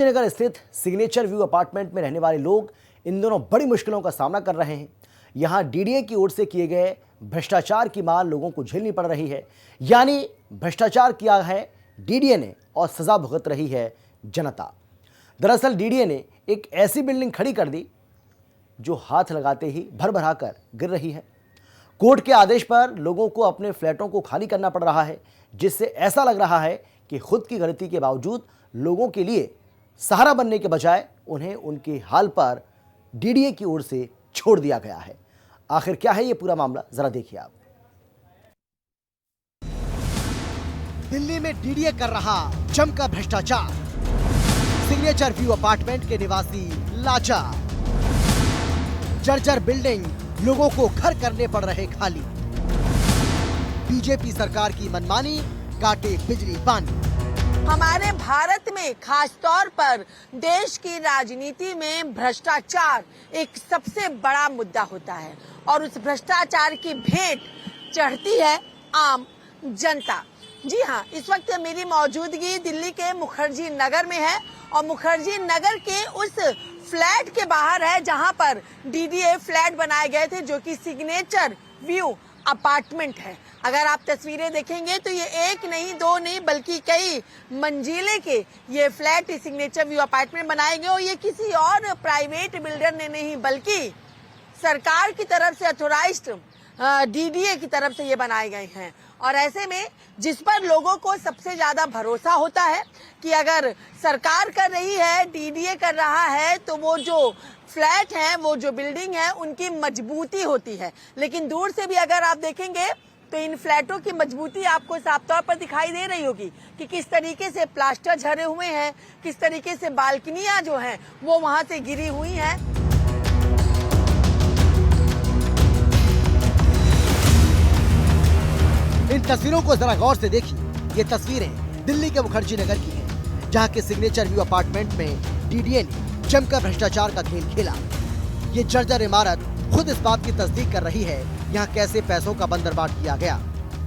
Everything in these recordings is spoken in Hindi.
नगर स्थित सिग्नेचर व्यू अपार्टमेंट में रहने वाले लोग इन दोनों बड़ी मुश्किलों का सामना कर रहे हैं। यहां डीडीए की ओर से किए गए भ्रष्टाचार की मार लोगों को झेलनी पड़ रही है। यानी भ्रष्टाचार किया है डीडीए ने और सजा भुगत रही है जनता। दरअसल डीडीए ने एक ऐसी बिल्डिंग खड़ी कर दी जो हाथ लगाते ही भर भरा कर गिर रही है। कोर्ट के आदेश पर लोगों को अपने फ्लैटों को खाली करना पड़ रहा है, जिससे ऐसा लग रहा है कि खुद की गलती के बावजूद लोगों के लिए सहारा बनने के बजाय उन्हें उनके हाल पर डीडीए की ओर से छोड़ दिया गया है। आखिर क्या है ये पूरा मामला, जरा देखिए आप। दिल्ली में डीडीए कर रहा जमकर भ्रष्टाचार, सिग्नेचर व्यू अपार्टमेंट के निवासी लाचार, जर्जर बिल्डिंग, लोगों को घर करने पड़ रहे खाली। बीजेपी सरकार की मनमानी, काटे बिजली पानी। हमारे भारत में खास तौर पर देश की राजनीति में भ्रष्टाचार एक सबसे बड़ा मुद्दा होता है और उस भ्रष्टाचार की भेंट चढ़ती है आम जनता। जी हाँ, इस वक्त मेरी मौजूदगी दिल्ली के मुखर्जी नगर में है और मुखर्जी नगर के उस फ्लैट के बाहर है जहां पर डीडीए फ्लैट बनाए गए थे, जो कि सिग्नेचर व्यू अपार्टमेंट है। अगर आप तस्वीरें देखेंगे तो ये एक नहीं, दो नहीं, बल्कि कई मंजिले के ये फ्लैट सिग्नेचर व्यू अपार्टमेंट बनाए गए और ये किसी और प्राइवेट बिल्डर ने नहीं, बल्कि सरकार की तरफ से अथोराइज्ड डीडीए की तरफ से ये बनाए गए हैं। और ऐसे में जिस पर लोगों को सबसे ज्यादा भरोसा होता है कि अगर सरकार कर रही है, डीडीए कर रहा है, तो वो जो फ्लैट है, वो जो बिल्डिंग है, उनकी मजबूती होती है। लेकिन दूर से भी अगर आप देखेंगे तो इन फ्लैटों की मजबूती आपको साफ तौर पर दिखाई दे रही होगी कि किस तरीके से प्लास्टर झरे हुए हैं, किस तरीके से बालकनियां जो हैं वो वहां से गिरी हुई हैं। इन तस्वीरों को जरा गौर से देखिए। ये तस्वीरें दिल्ली के मुखर्जी नगर की हैं, जहां के सिग्नेचर व्यू अपार्टमेंट में डीडीए ने जमकर भ्रष्टाचार का खेल खेला। ये जर्जर इमारत खुद इस बात की तस्दीक कर रही है यहाँ कैसे पैसों का बंदरबाट किया गया।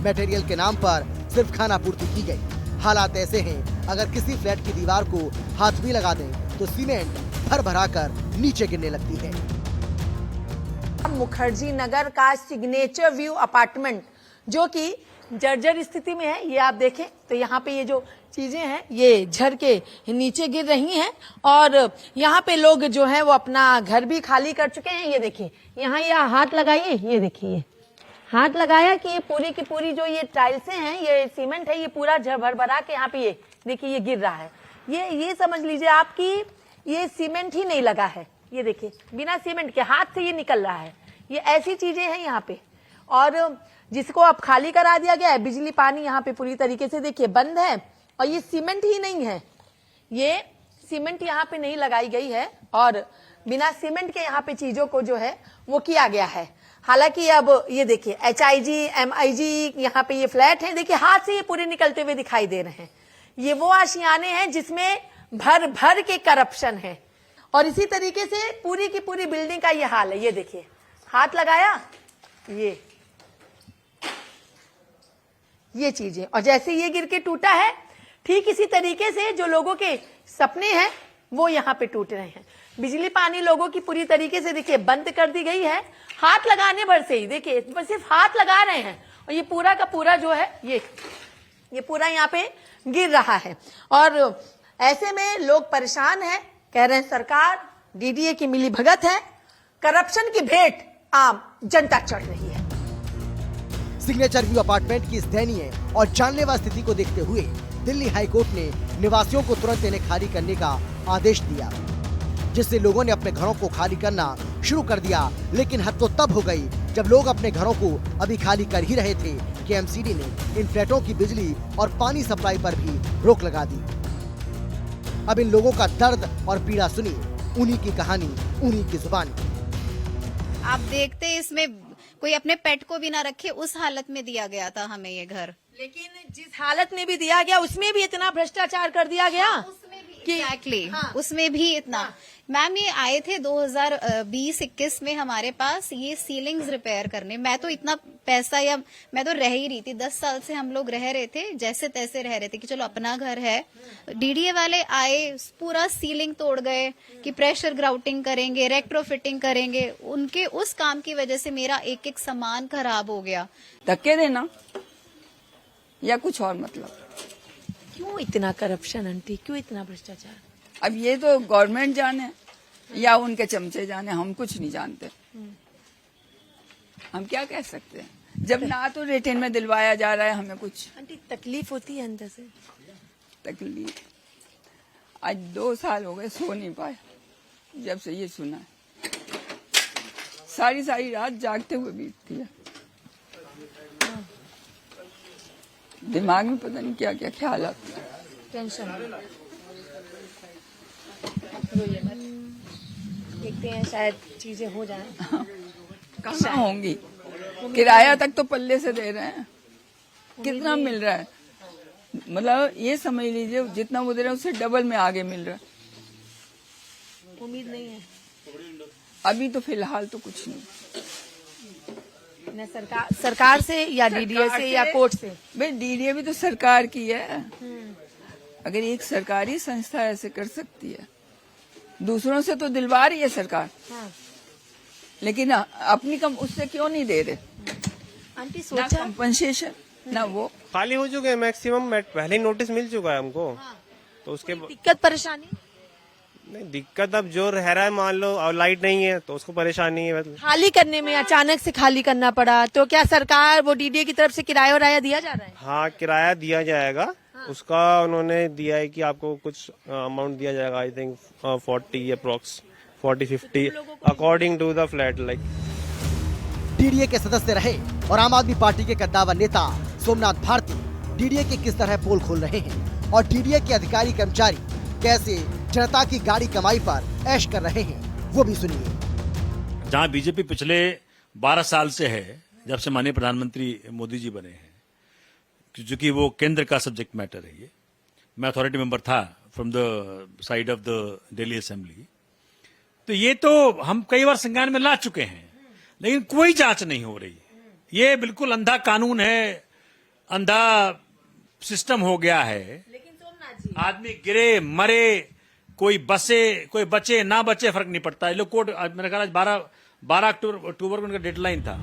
मटेरियल के नाम पर सिर्फ खाना पूर्ति की गई। हालात ऐसे हैं, अगर किसी फ्लैट की दीवार को हाथ भी लगा दें तो सीमेंट भर भरा कर नीचे गिरने लगती है। मुखर्जी नगर का सिग्नेचर व्यू अपार्टमेंट जो कि जर्जर स्थिति में है, ये आप देखें तो यहाँ पे ये जो चीजें हैं ये झर के नीचे गिर रही हैं और यहाँ पे लोग जो हैं वो अपना घर भी खाली कर चुके हैं। ये देखिए, यहाँ ये हाथ लगाइए, ये देखिए हाथ लगाया कि ये पूरी की पूरी जो ये टाइल्सें हैं, ये सीमेंट है, ये पूरा झर भर भरा के यहाँ पे ये देखिए ये गिर रहा है। ये समझ लीजिए आपकी ये सीमेंट ही नहीं लगा है। ये देखिए बिना सीमेंट के हाथ से ये निकल रहा है। ये ऐसी चीजें हैं यहाँ पे, और जिसको अब खाली करा दिया गया है। बिजली पानी यहाँ पे पूरी तरीके से देखिए बंद है और ये सीमेंट ही नहीं है, ये सीमेंट यहाँ पे नहीं लगाई गई है और बिना सीमेंट के यहाँ पे चीजों को जो है वो किया गया है। हालांकि अब ये देखिए HIG MIG यहाँ पे ये फ्लैट है, देखिए हाथ से ये पूरे निकलते हुए दिखाई दे रहे हैं। ये वो आशियाने हैं जिसमें भर भर के करप्शन है और इसी तरीके से पूरी की पूरी बिल्डिंग का ये हाल है। ये देखिए हाथ लगाया ये चीजें, और जैसे ये गिर के टूटा है, ठीक इसी तरीके से जो लोगों के सपने हैं वो यहाँ पे टूट रहे हैं। बिजली पानी लोगों की पूरी तरीके से देखिए बंद कर दी गई है। हाथ लगाने भर से ही देखिए बस सिर्फ हाथ लगा रहे हैं और ये पूरा का पूरा जो है ये पूरा यहाँ पे गिर रहा है। और ऐसे में लोग परेशान हैं, कह रहे हैं सरकार डीडीए की मिली भगत है, करप्शन की भेंट आम जनता चढ़ रही है। सिग्नेचर व्यू अपार्टमेंट की इस दयनीय और जानलेवा स्थिति को देखते हुए दिल्ली हाईकोर्ट ने निवासियों को तुरंत इन्हें खाली करने का आदेश दिया, जिससे लोगों ने अपने घरों को खाली करना शुरू कर दिया। लेकिन हद तो तब हो गई जब लोग अपने घरों को अभी खाली कर ही रहे थे कि एमसीडी ने इन फ्लैटों की बिजली और पानी सप्लाई पर भी रोक लगा दी। अब इन लोगों का दर्द और पीड़ा सुनिए, उन्हीं की कहानी, उन्हीं की जुबानी। आप देखते इसमें कोई अपने पेट को भी ना रखे, उस हालत में दिया गया था हमें ये घर। लेकिन जिस हालत में भी दिया गया उसमें भी इतना भ्रष्टाचार कर दिया गया। उसमें भी कि एग्जैक्टली उसमें भी इतना मैम ये आए थे 2020-21 में हमारे पास ये सीलिंग्स रिपेयर करने। मैं तो इतना पैसा या मैं तो रह ही रही थी, 10 साल से हम लोग रह रहे थे, जैसे तैसे रह रहे थे कि चलो अपना घर है। डीडीए वाले आए, पूरा सीलिंग तोड़ गए कि प्रेशर ग्राउटिंग करेंगे, रेट्रोफिटिंग करेंगे। उनके उस काम की वजह से मेरा एक एक सामान खराब हो गया। धक्के देना या कुछ और मतलब। क्यों इतना करप्शन आंटी, क्यों इतना भ्रष्टाचार? अब ये तो गवर्नमेंट जाने या उनके चमचे जाने, हम कुछ नहीं जानते। हम क्या कह सकते हैं जब ना तो रिटेन में दिलवाया जा रहा है हमें कुछ। आंटी तकलीफ होती है अंदर से? तकलीफ आज 2 साल हो गए, सो नहीं पाया जब से ये सुना है। सारी सारी रात जागते हुए बीतती है। दिमाग में पता नहीं क्या क्या ख्याल आते हैं। टेंशन। देखते हैं शायद चीजें हो जाएं। कहाँ होंगी? किराया तक तो पल्ले से दे रहे हैं। कितना मिल रहा है? मतलब ये समझ लीजिए जितना वो दे रहे हैं उससे डबल में आगे मिल रहा है। उम्मीद नहीं है अभी तो फिलहाल तो कुछ नहीं। न सरकार से या डीडीए से या कोर्ट से? भाई डीडीए भी तो सरकार की है। अगर एक सरकारी संस्था ऐसे कर सकती है, दूसरों से तो दिलवा रही है सरकार। लेकिन अपनी कम उससे क्यों नहीं दे रहे? आंटी ना सोचा कंपनसेशन ना वो। खाली हो चुके हैं मैक्सिमम, पहले ही नोटिस मिल चुका है हमको। तो उसके दिक्कत परेशानी? नहीं दिक्कत अब जो रह रहा है, मान लो और लाइट नहीं है तो उसको परेशानी है। खाली करने में अचानक से खाली करना पड़ा, तो क्या सरकार वो डीडीए की तरफ से किराया वराया दिया जा रहा है? हाँ किराया दिया जाएगा। उसका उन्होंने दिया है कि आपको कुछ अमाउंट दिया जाएगा, I think 40 approx 40-50 according to the flat like. DDA के सदस्य रहे और आम आदमी पार्टी के कद्दावर नेता सोमनाथ भारती डीडीए के किस तरह पोल खोल रहे हैं और डीडीए के अधिकारी कर्मचारी कैसे जनता की गाड़ी कमाई पर ऐश कर रहे हैं, वो भी सुनिए। जहां बीजेपी पिछले 12 साल से है, जब से माननीय प्रधानमंत्री मोदी जी बने हैं, क्योंकि वो केंद्र का सब्जेक्ट मैटर है। ये मैं अथॉरिटी मेंबर था from the side of the Delhi assembly. तो ये तो हम कई बार संज्ञान में ला चुके हैं, लेकिन कोई जांच नहीं हो रही। ये बिल्कुल अंधा कानून है, अंधा सिस्टम हो गया है। लेकिन सोमनाथ जी, आदमी गिरे मरे, कोई बचे ना बचे, फर्क नहीं पड़ता। ये लोग कोर्ट, मेरे ख्याल आज 12 अक्टूबर को उनका डेडलाइन था।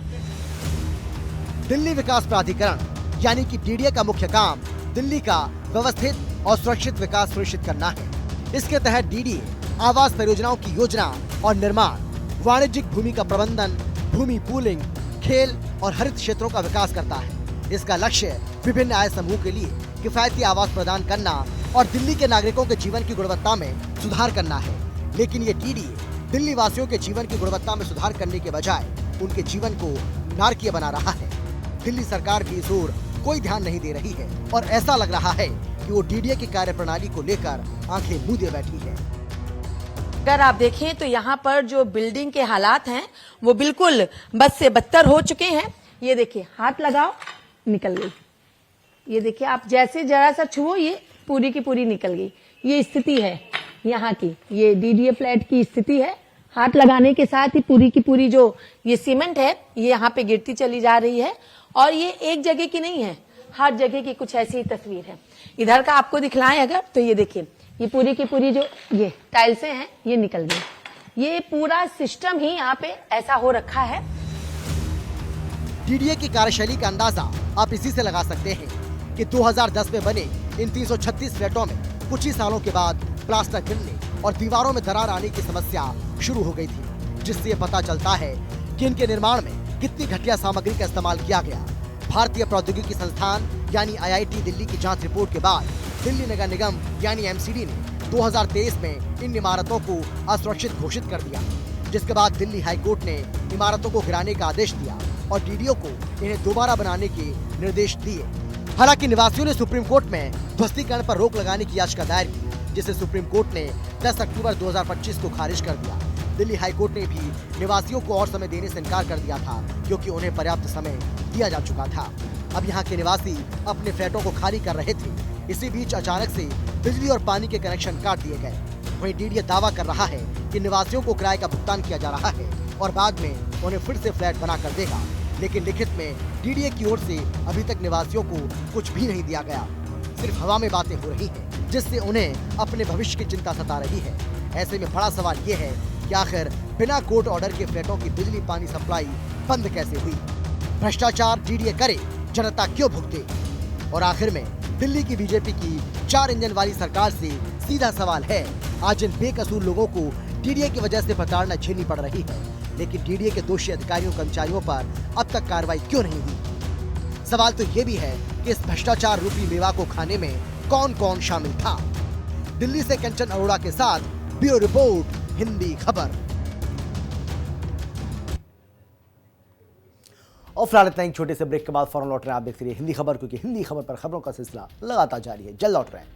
दिल्ली विकास प्राधिकरण यानी कि डीडीए का मुख्य काम दिल्ली का व्यवस्थित और सुरक्षित विकास सुनिश्चित करना है। इसके तहत डीडीए आवास परियोजनाओं की योजना और निर्माण, वाणिज्यिक भूमि का प्रबंधन, भूमि पूलिंग, खेल और हरित क्षेत्रों का विकास करता है। इसका लक्ष्य विभिन्न आय समूह के लिए किफायती आवास प्रदान करना और दिल्ली के नागरिकों के जीवन की गुणवत्ता में सुधार करना है। लेकिन ये डीडीए दिल्ली वासियों के जीवन की गुणवत्ता में सुधार करने के बजाय उनके जीवन को नारकीय बना रहा है। दिल्ली सरकार भी इस ओर कोई ध्यान नहीं दे रही है और ऐसा लग रहा है कि वो डीडीए की कार्यप्रणाली को लेकर आंखें मूंदे बैठी है। अगर आप देखें तो यहाँ पर जो बिल्डिंग के हालात हैं वो बिल्कुल बद से बदतर हो चुके हैं। ये देखिए, हाथ लगाओ निकल गई। ये देखिए, आप जैसे जरा सा छुओ ये पूरी की पूरी निकल गई। ये स्थिति है यहाँ की, ये डीडीए फ्लैट की स्थिति है। हाथ लगाने के साथ ही पूरी की पूरी जो ये सीमेंट है ये यहाँ पे गिरती चली जा रही है। और ये एक जगह की नहीं है, हर जगह की कुछ ऐसी ही तस्वीर है। इधर का आपको दिखलाएं अगर तो ये देखिए, ये पूरी की पूरी जो ये टाइल्सें हैं ये निकल गई। ये पूरा सिस्टम ही यहाँ पे ऐसा हो रखा है। डीडीए की कार्यशैली का अंदाजा आप इसी से लगा सकते हैं कि 2010 में बने इन 336 फ्लैटों में कुछ ही सालों के बाद प्लास्टर गिरने और दीवारों में दरार आने की समस्या शुरू हो गई थी, जिससे ये पता चलता है कि इनके निर्माण में कितनी घटिया सामग्री का इस्तेमाल किया गया। भारतीय प्रौद्योगिकी संस्थान यानी आईआईटी दिल्ली की जांच रिपोर्ट के बाद दिल्ली नगर निगम यानी एमसीडी ने 2023 में इन इमारतों को असुरक्षित घोषित कर दिया, जिसके बाद दिल्ली हाईकोर्ट ने इमारतों को गिराने का आदेश दिया और डीडीओ को इन्हें दोबारा बनाने के निर्देश दिए। हालांकि निवासियों ने सुप्रीम कोर्ट में ध्वस्तीकरण पर रोक लगाने की याचिका दायर की, जिसे सुप्रीम कोर्ट ने 10 अक्टूबर 2025 को खारिज कर दिया। दिल्ली हाईकोर्ट ने भी निवासियों को और समय देने से इनकार कर दिया था, क्योंकि उन्हें पर्याप्त समय दिया जा चुका था। अब यहाँ के निवासी अपने फ्लैटों को खाली कर रहे थे, इसी बीच अचानक से बिजली और पानी के कनेक्शन काट दिए गए। वहीं डीडीए दावा कर रहा है कि निवासियों को किराए का भुगतान किया जा रहा है और बाद में उन्हें फिर से फ्लैट बना कर देगा, लेकिन लिखित में डीडीए की ओर से अभी तक निवासियों को कुछ भी नहीं दिया गया। सिर्फ हवा में बातें हो रही हैं, जिससे उन्हें अपने भविष्य की चिंता सता रही है। ऐसे में बड़ा सवाल ये है कि आखिर बिना कोर्ट ऑर्डर के फ्लैटों की बिजली पानी सप्लाई बंद कैसे हुई? भ्रष्टाचार डीडीए करे, जनता क्यों भुगते? और आखिर में दिल्ली की बीजेपी की 4 इंजन वाली सरकार से सीधा सवाल है, आज इन बेकसूर लोगों को डीडीए की वजह से प्रताड़ना झेलनी पड़ रही है, लेकिन डीडीए के दोषी अधिकारियों कर्मचारियों पर अब तक कार्रवाई क्यों नहीं हुई? सवाल तो ये भी है कि इस भ्रष्टाचार रूपी मेवा को खाने में कौन कौन शामिल था। दिल्ली से कंचन अरोड़ा के साथ ब्यूरो रिपोर्ट, हिंदी खबर। और फिलहाल इतना ही, छोटे से ब्रेक के बाद फौरन लौट रहे हैं। आप देखते रहिए हिंदी खबर, क्योंकि हिंदी खबर पर खबरों का सिलसिला लगातार जारी है। जल्द लौट रहे हैं।